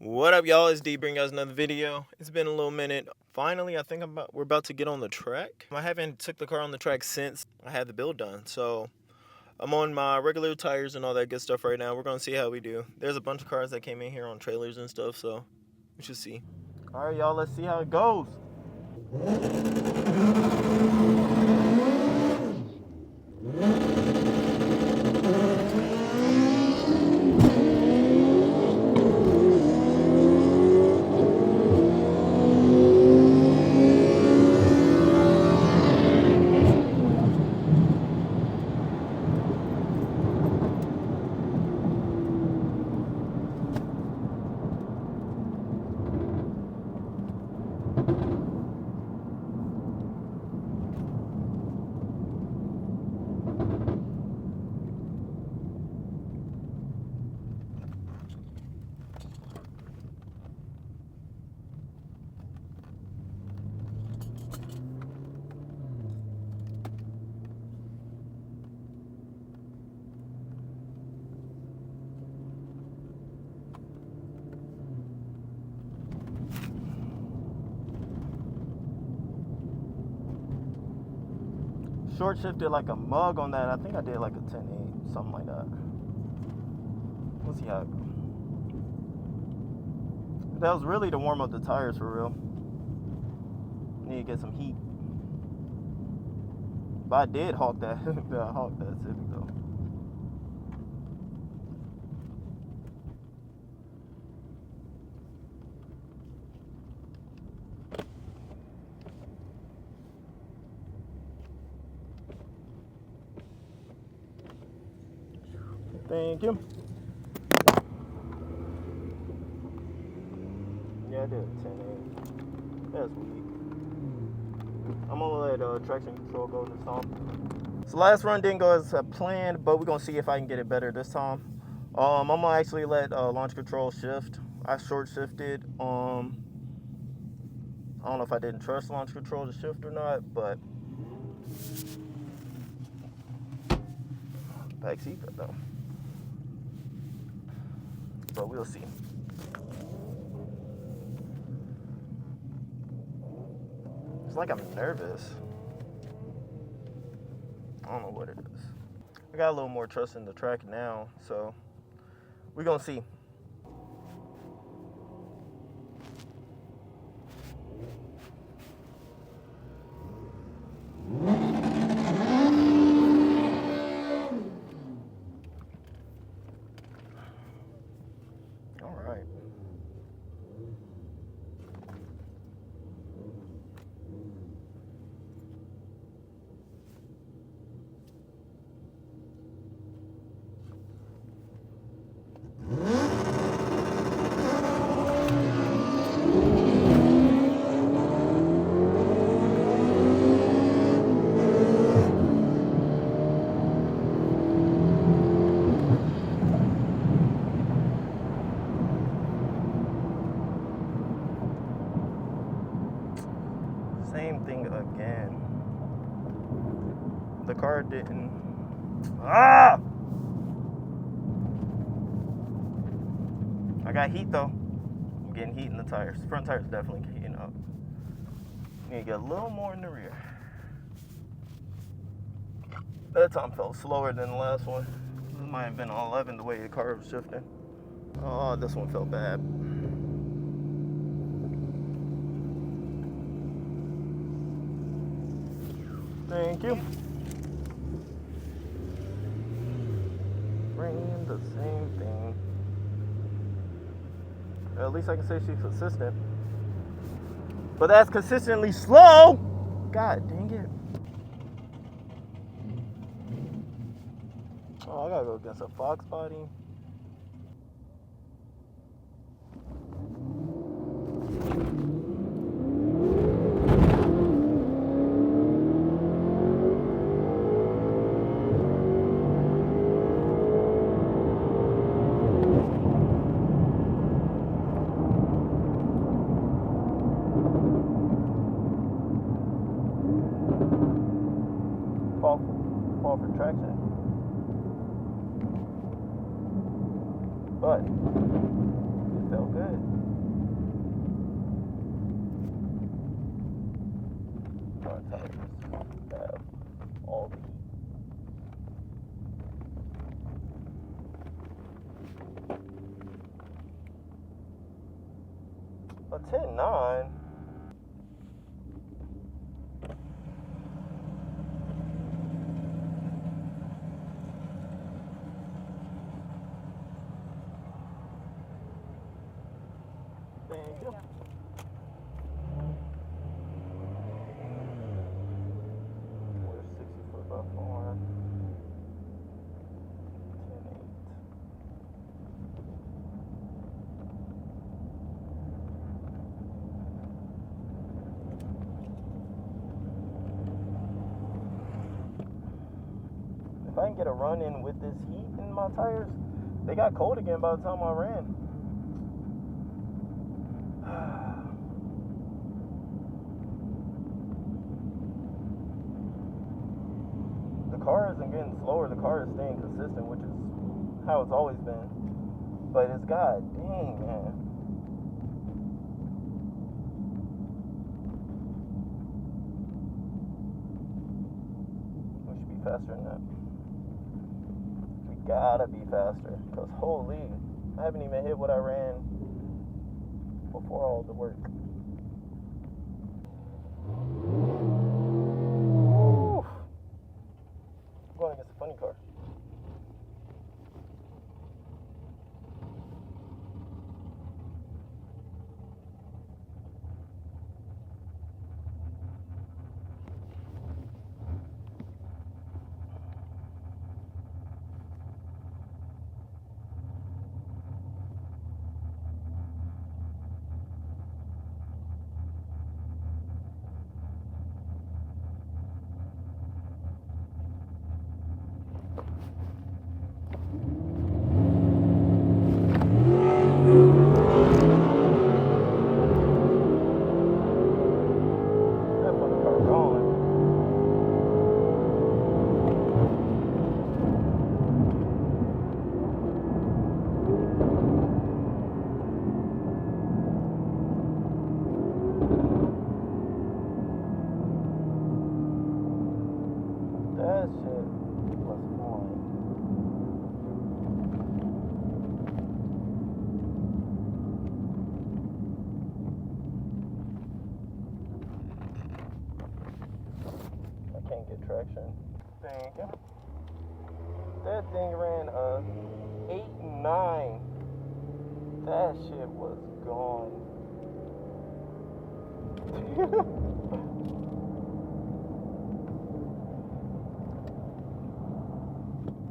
What up, y'all? It's D bringing you guys another video. It's been a little minute. Finally, I think we're about to get on the track. I haven't took the car on the track since I had the build done, so I'm on my regular tires and all that good stuff right now. We're gonna see how we do. There's a bunch of cars that came in here on trailers and stuff, so we should see. All right, y'all. Let's see how it goes. Short shifted like a mug on that. I think I did like a 10-8, something like that. We'll see how it goes. That was really to warm up the tires for real. Need to get some heat. But I did hawk that. I hawked that Civic though. Thank you. Yeah, I did a 10-8. That's weak. I'm gonna let traction control go this time. So last run didn't go as planned, but we're gonna see if I can get it better this time. I'm gonna actually let launch control shift. I short shifted. I don't know if I didn't trust launch control to shift or not, but back seat though. But we'll see. It's like I'm nervous. I don't know what it is. I got a little more trust in the track now, so we're gonna see. All right. Same thing again. The car didn't. Ah! I got heat though. I'm getting heat in the tires. Front tires definitely heating up. Need to get a little more in the rear. That time felt slower than the last one. This might have been on 11 the way the car was shifting. Oh, this one felt bad. Thank you. Bringing the same thing. At least I can say she's consistent. But that's consistently slow. God dang it. Oh, I gotta go against a Fox body. Fall for traction. A 10.9. Thank you. We're 60 foot by 4. 10.8. If I can get a run in with this heat in my tires, they got cold again by the time I ran. The car isn't getting slower, the car is staying consistent, which is how it's always been. But it's god dang, man. We should be faster than that. We gotta be faster, because holy, I haven't even hit what I ran before all the work. Woo. I'm going against a funny car. Can't get traction. Thank you. That thing ran a 8.9. That shit was gone.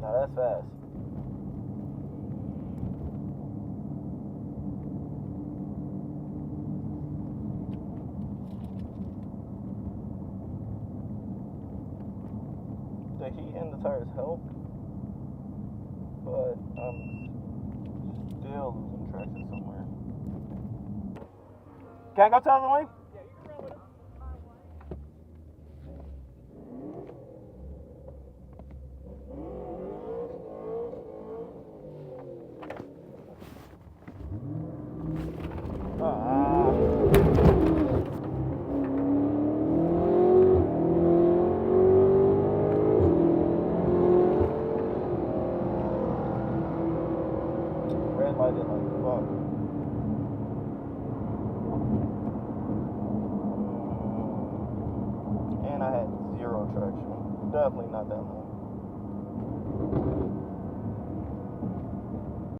Now that's fast. The heat in the tires help, but I'm still losing traction somewhere. Can I go to the other lane? Yeah, you can roll it up. Red lighted like fuck. And I had 0 traction. Definitely not that long.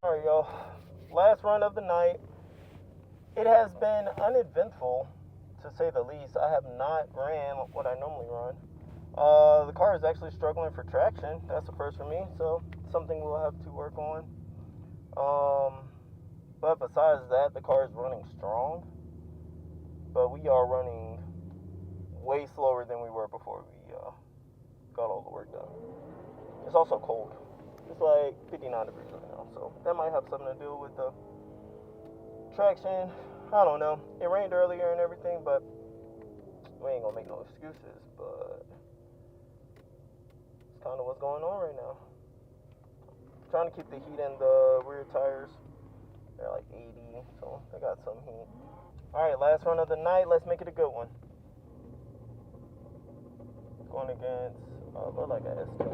Alright, y'all. Last run of the night. It has been uneventful, to say the least. I have not ran what I normally run. The car is actually struggling for traction. That's the first for me, so something we'll have to work on. But besides that, the car is running strong. But we are running way slower than we were before we got all the work done. It's also cold. It's like 59 degrees right now, so that might have something to do with the traction. I don't know. It rained earlier and everything, but we ain't gonna make no excuses. But it's kind of what's going on right now. Trying to keep the heat in the rear tires. They're like 80, so they got some heat. Alright, last run of the night. Let's make it a good one. Going against, look like a S10.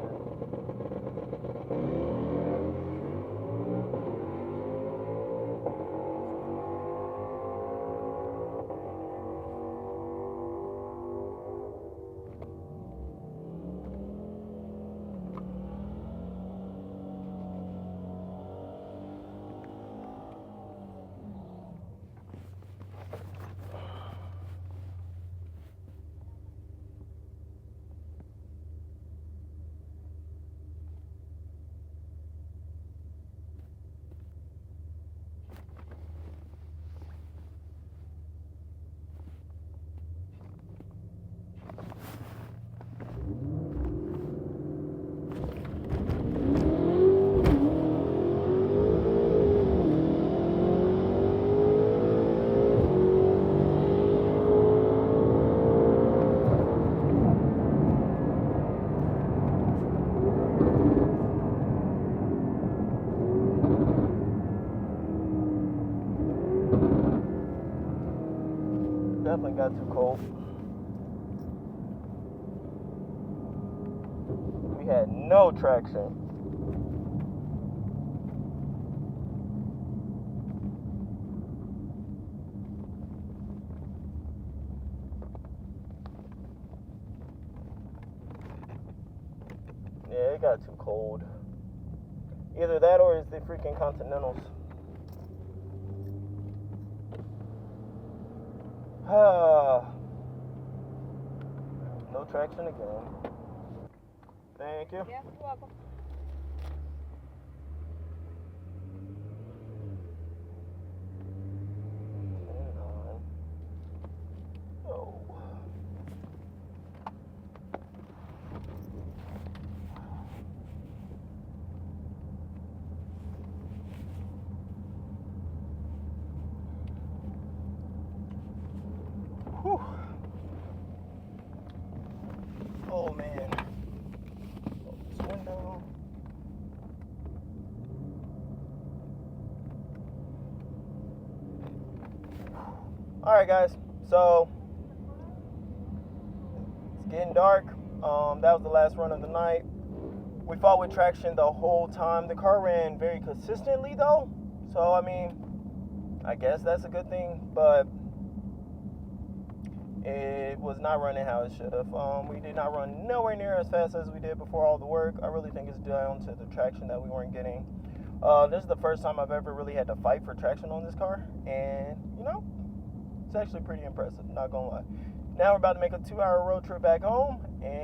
definitely got too cold. We had no traction. Yeah, it got too cold. Either that or it's the freaking Continentals. No traction again. Thank you. Yeah, you're welcome. Oh. Whew. Oh man. Close this window. Alright guys, so it's getting dark. That was the last run of the night. We fought with traction the whole time. The car ran very consistently though, so I mean, I guess that's a good thing, but it was not running how it should have. We did not run nowhere near as fast as we did before all the work. I really think it's down to the traction that we weren't getting. This is the first time I've ever really had to fight for traction on this car, and you know, it's actually pretty impressive, not gonna lie. Now we're about to make a 2-hour road trip back home, and